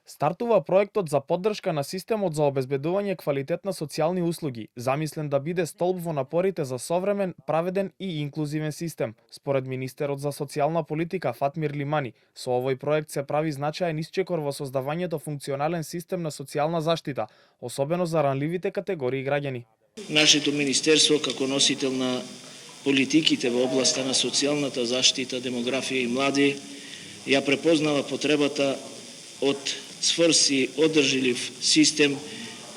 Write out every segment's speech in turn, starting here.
Стартува проектот за поддршка на системот за обезбедување квалитет на социјални услуги, замислен да биде столб во напорите за современ, праведен и инклузивен систем. Според министерот за социјална политика Фатмир Лимани, со овој проект се прави значаен исчекор во создавањето функционален систем на социјална заштита, особено за ранливите категории граѓани. Нашето министерство како носител на политиките во областа на социјалната заштита, демографија и млади ја препознава потребата од цврст и одржлив систем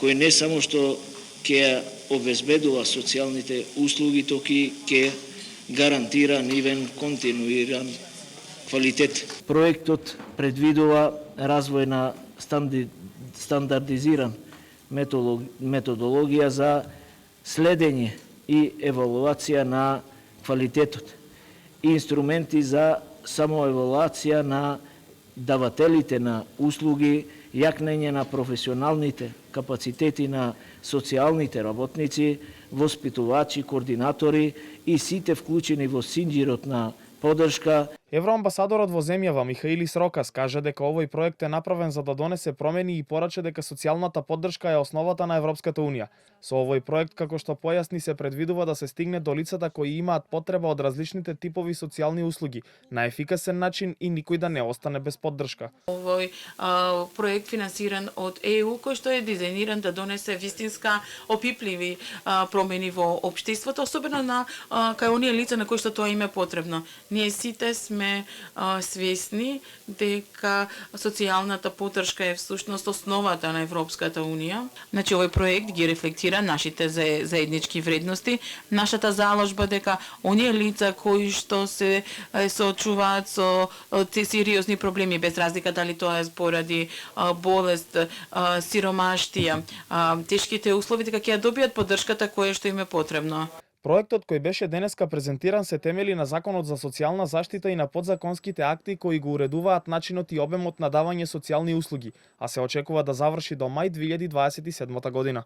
кој не само што ќе обезбедува социјалните услуги, токи ќе гарантира нивен континуиран квалитет. Проектот предвидува развој на стандардизиран методологија за следење и евалуација на квалитетот и инструменти за самоевалуација на давателите на услуги, јакнење на професионалните капацитети на социјалните работници, воспитувачи, координатори и сите вклучени во синџирот на поддршка. Евроамбасадорот во земјава Михаилис Рокас каже дека овој проект е направен за да донесе промени и порача дека социјалната поддршка е основата на Европската унија. Со овој проект, како што појасни, се предвидува да се стигне до лицата кои имаат потреба од различните типови социјални услуги на ефикасен начин и никој да не остане без поддршка. Овој проект финансиран од ЕУ, кој што е дизајниран да донесе вистинска опипливи промени во општеството, особено на кај оние лица на кои што тоа им е потребно. Ние сите сме свесни дека социјалната поддршка е всушност основата на Европската унија. Значи овој проект ги рефлектира нашите заеднички вредности, нашата заложба дека оние лица кои што се соочуваат со сериозни проблеми, без разлика дали тоа е поради болест, сиромаштија, тешките услови, дека ќе ја добијат поддршката која што им е потребно. Проектот кој беше денеска презентиран се темели на Законот за социјална заштита и на подзаконските акти кои го уредуваат начинот и обемот на давање социјални услуги, а се очекува да заврши до мај 2027 година.